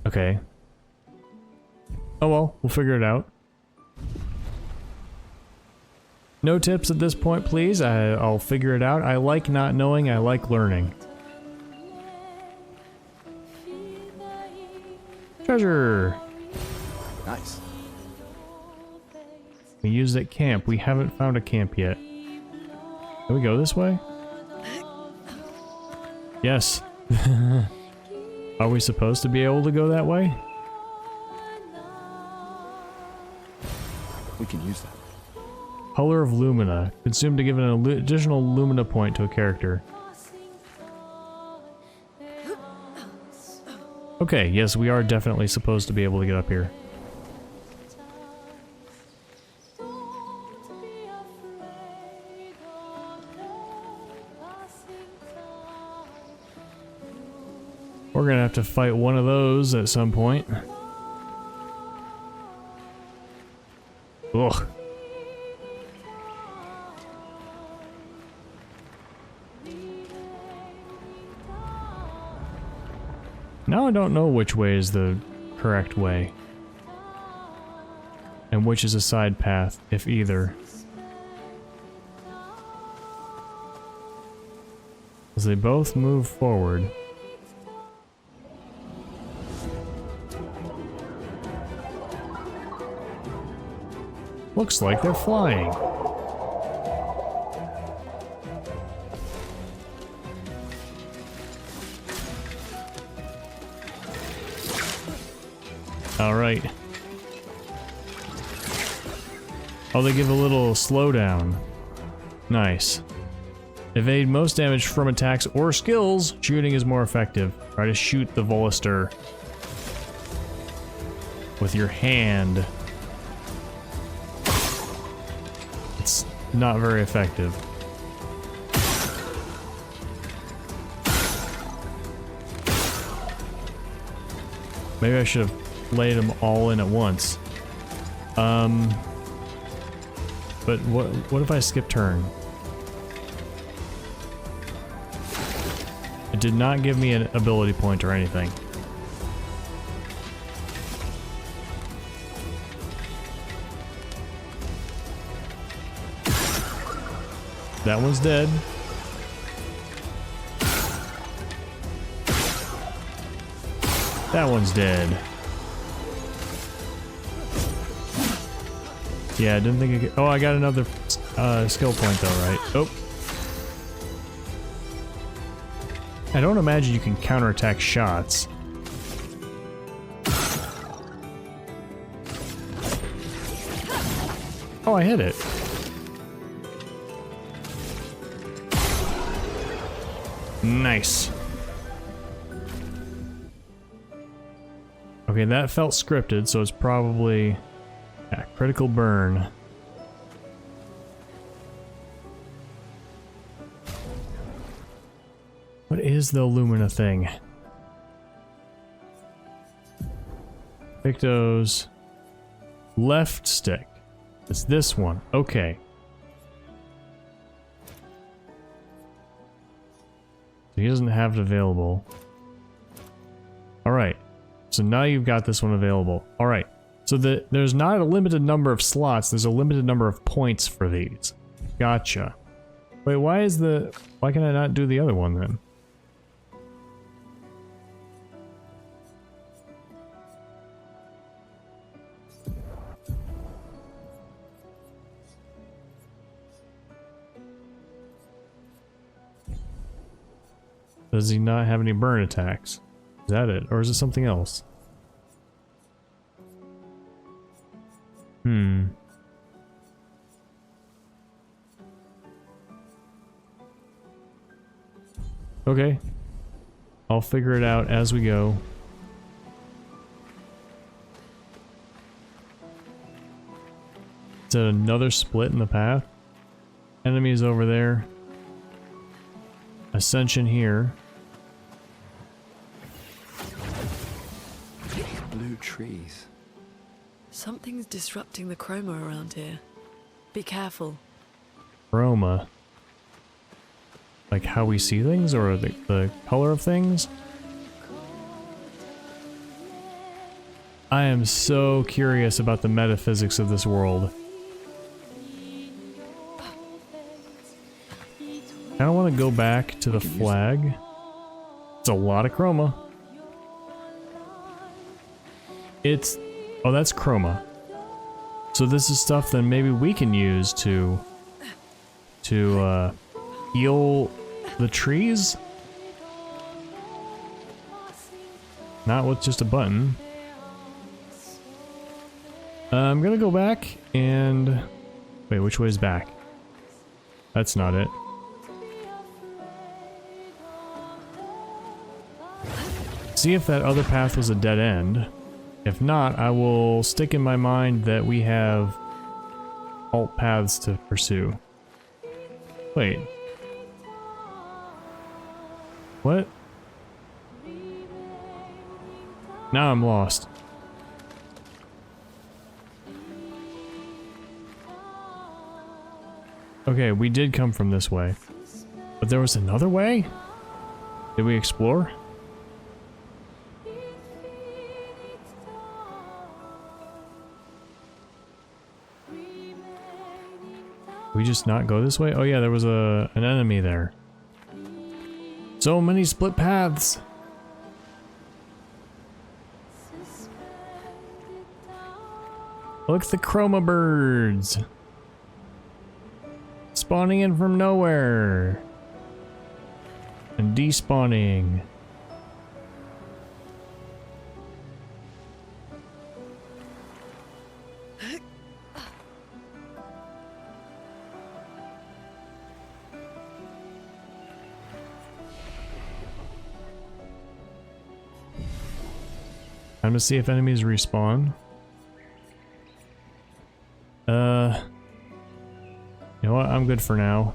Okay. Oh well, we'll figure it out. No tips at this point, please. I'll figure it out. I like not knowing, I like learning. Treasure! Nice. We used at camp. We haven't found a camp yet. Can we go this way? Yes. Are we supposed to be able to go that way? We can use that. Color of Lumina. Consumed to give an additional Lumina point to a character. Okay, yes, we are definitely supposed to be able to get up here. We're gonna have to fight one of those at some point. Ugh. Now I don't know which way is the correct way. And which is a side path, if either. As they both move forward. Looks like they're flying. All right. Oh, they give a little slowdown. Nice. Evade most damage from attacks or skills. Shooting is more effective. Try to shoot the Volister with your hand. It's not very effective. Maybe I should have laid them all in at once. But what if I skip turn? It did not give me an ability point or anything. That one's dead. That one's dead. Yeah, I didn't think I could. Oh, I got another skill point though, right? Oh. I don't imagine you can counterattack shots. Oh, I hit it. Nice. Okay, that felt scripted, so it's probably... yeah, critical burn. What is the Illumina thing? Victo's left stick. It's this one. Okay. So he doesn't have it available. Alright. So now you've got this one available. Alright. So there's not a limited number of slots, there's a limited number of points for these. Gotcha. Wait, why can I not do the other one then? Does he not have any burn attacks? Is that it? Or is it something else? Okay. I'll figure it out as we go. Is that another split in the path? Enemies over there. Ascension here. Blue trees. Something's disrupting the chroma around here. Be careful. Chroma. Like how we see things, or the color of things? I am so curious about the metaphysics of this world. I don't want to go back to the flag. It's a lot of chroma. It's... oh, that's chroma. So this is stuff that maybe we can use to heal the trees? Not with just a button. I'm gonna go back and... wait, which way is back? That's not it. See if that other path was a dead end. If not, I will stick in my mind that we have alt paths to pursue. Wait. What? Now I'm lost. Okay, we did come from this way. But there was another way? Did we explore? We just not go this way? Oh yeah, there was an enemy there. So many split paths. Look at the chroma birds. Spawning in from nowhere. And despawning. Time to see if enemies respawn. You know what? I'm good for now.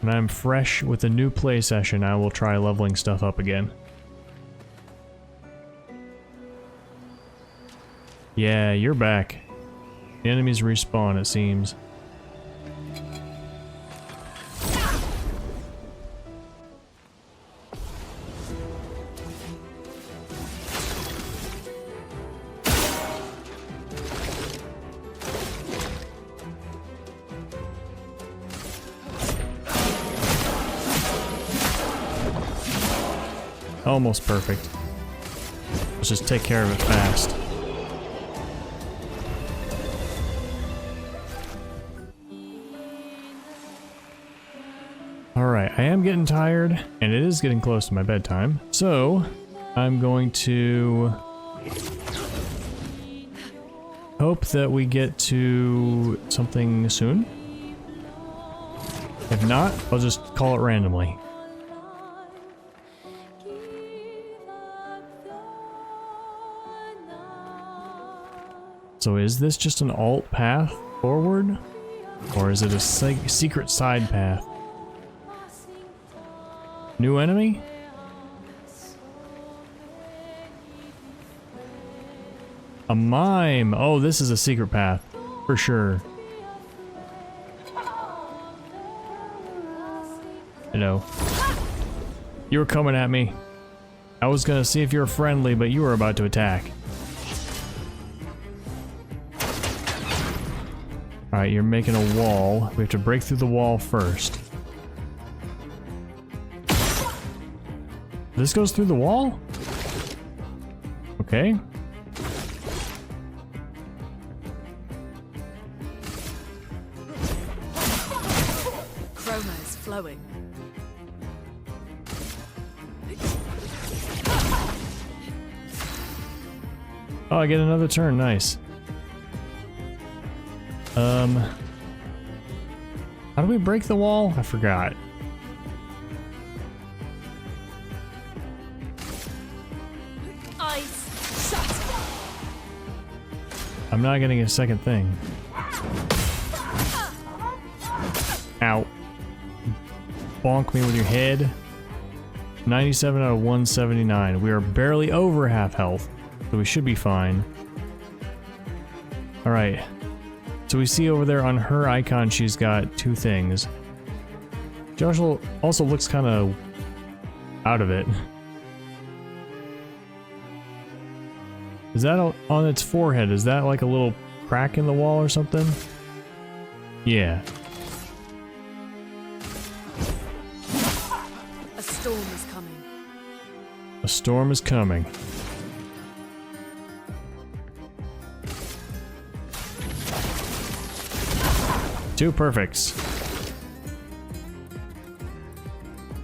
When I'm fresh with a new play session, I will try leveling stuff up again. Yeah, you're back. The enemies respawn, it seems. Almost perfect. Let's just take care of it fast. Alright, I am getting tired, and it is getting close to my bedtime, so I'm going to... hope that we get to something soon. If not, I'll just call it randomly. So is this just an alt path forward? Or is it a secret side path? New enemy? A mime! Oh, this is a secret path. For sure. Hello. You were coming at me. I was gonna see if you were friendly, but you were about to attack. Alright, you're making a wall. We have to break through the wall first. This goes through the wall? Okay. Chroma is flowing. Oh, I get another turn. Nice. How do we break the wall? I forgot. Ice shut. I'm not getting a second thing. Ow. Bonk me with your head. 97 out of 179. We are barely over half health, so we should be fine. Alright. So we see over there on her icon she's got two things. She also looks kind of out of it. Is that on its forehead? Is that like a little crack in the wall or something? Yeah. A storm is coming. A storm is coming. Two perfects.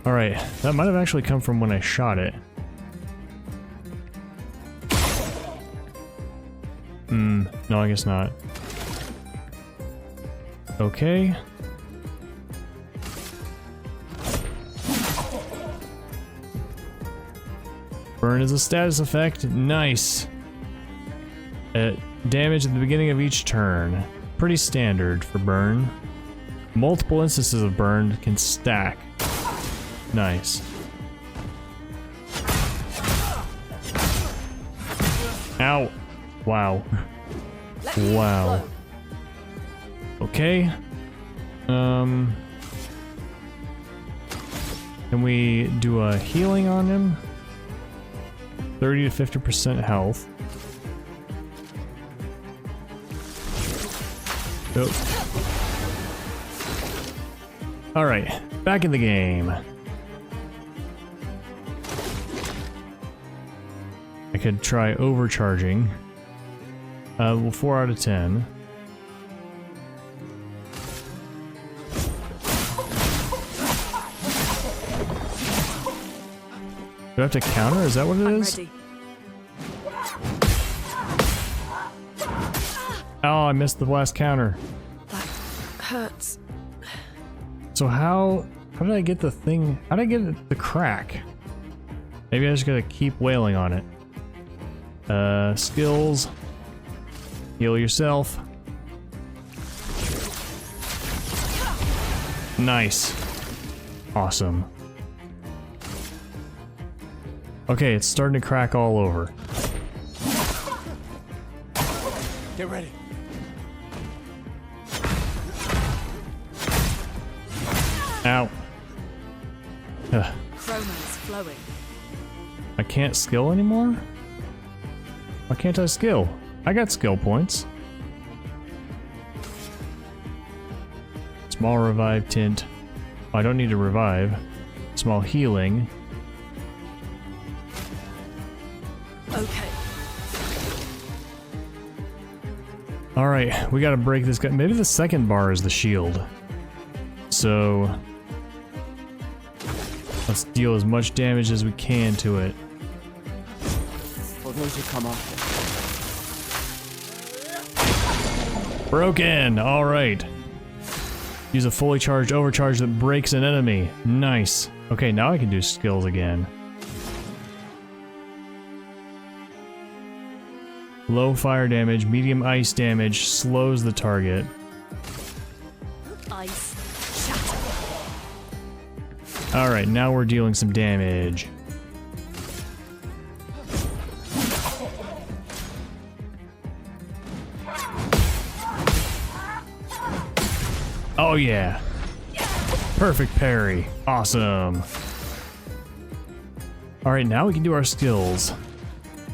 Alright, that might have actually come from when I shot it. No, I guess not. Okay. Burn is a status effect. Nice. Damage at the beginning of each turn. Pretty standard for burn. Multiple instances of burn can stack. Nice. Ow. Wow. Wow. Okay. Can we do a healing on him? 30 to 50% health. Oh. Alright, back in the game. I could try overcharging. Well, 4 out of 10. Do I have to counter? Is that what it is? Ready. Oh, I missed the last counter. That hurts. So how did I get the thing? How did I get the crack? Maybe I just gotta keep wailing on it. Skills. Heal yourself. Nice. Awesome. Okay, it's starting to crack all over. Get ready. Ow. Ugh. Chroma is flowing. I can't skill anymore? Why can't I skill? I got skill points. Small revive tint. Oh, I don't need to revive. Small healing. Okay. Alright, we gotta break this guy. Maybe the second bar is the shield. So let's deal as much damage as we can to it. For those who come after. Broken! Alright. Use a fully charged overcharge that breaks an enemy. Nice. Okay, now I can do skills again. Low fire damage, medium ice damage, slows the target. Ice. Shatter. Alright, now we're dealing some damage. Oh yeah. Perfect parry. Awesome. Alright, now we can do our skills.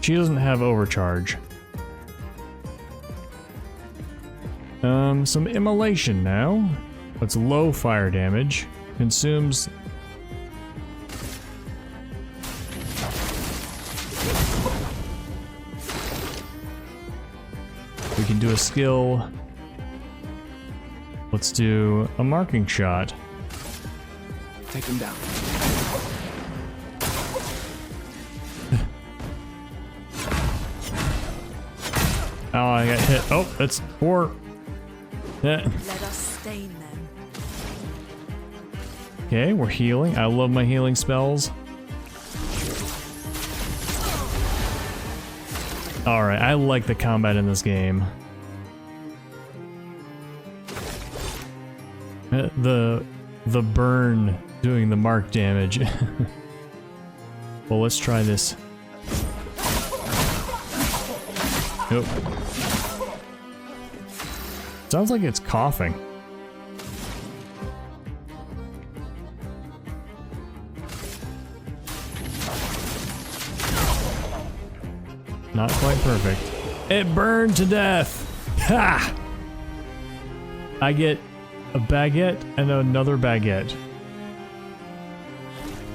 She doesn't have overcharge. Some immolation now. That's low fire damage. Consumes... We can do a skill. Let's do a marking shot. Take him down. Oh, I got hit. Oh, that's 4. Yeah. Let us stain them. Okay, we're healing. I love my healing spells. Alright, I like the combat in this game. The burn doing the mark damage. Well, let's try this. Nope. Sounds like it's coughing. Not quite perfect. It burned to death! Ha! I get a baguette and another baguette.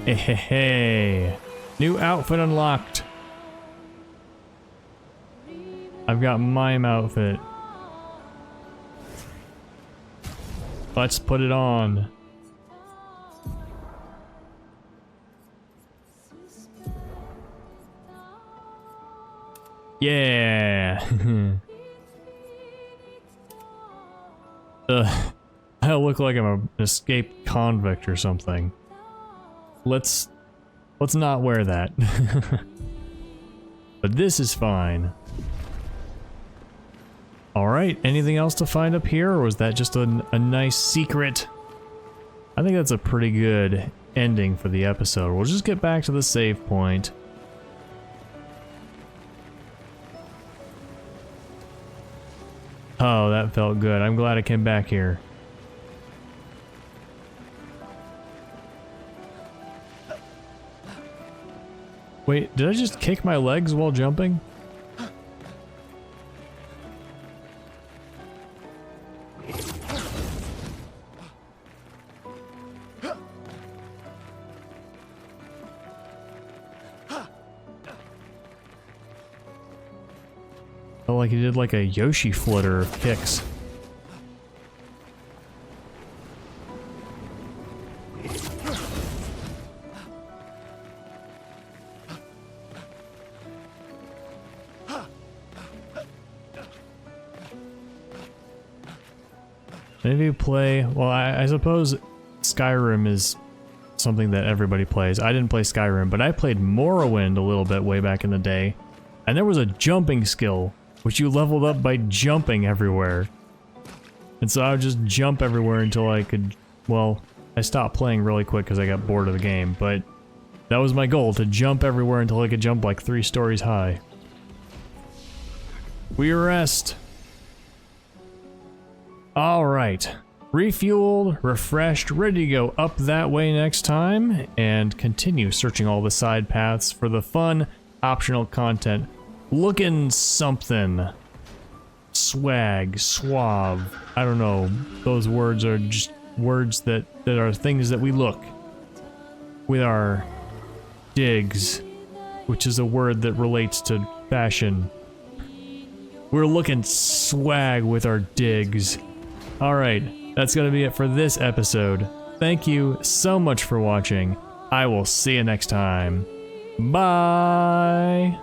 Hey, new outfit unlocked. I've got mime outfit. Let's put it on. Yeah. I look like I'm an escaped convict or something. Let's not wear that. But this is fine. Alright, anything else to find up here, or was that just a nice secret? I think that's a pretty good ending for the episode. We'll just get back to the save point. Oh, that felt good. I'm glad I came back here. Wait, did I just kick my legs while jumping? Felt like he did like a Yoshi flitter of kicks. Maybe you play, well, I suppose Skyrim is something that everybody plays. I didn't play Skyrim, but I played Morrowind a little bit way back in the day. And there was a jumping skill, which you leveled up by jumping everywhere. And so I would just jump everywhere until I could, well, I stopped playing really quick because I got bored of the game, but that was my goal, to jump everywhere until I could jump like 3 stories high. We rest. Alright, refueled, refreshed, ready to go up that way next time, and continue searching all the side paths for the fun, optional content. Looking something. Swag, suave, I don't know, those words are just words that are things that we look with our digs, which is a word that relates to fashion. We're looking swag with our digs. Alright, that's gonna be it for this episode. Thank you so much for watching. I will see you next time. Bye!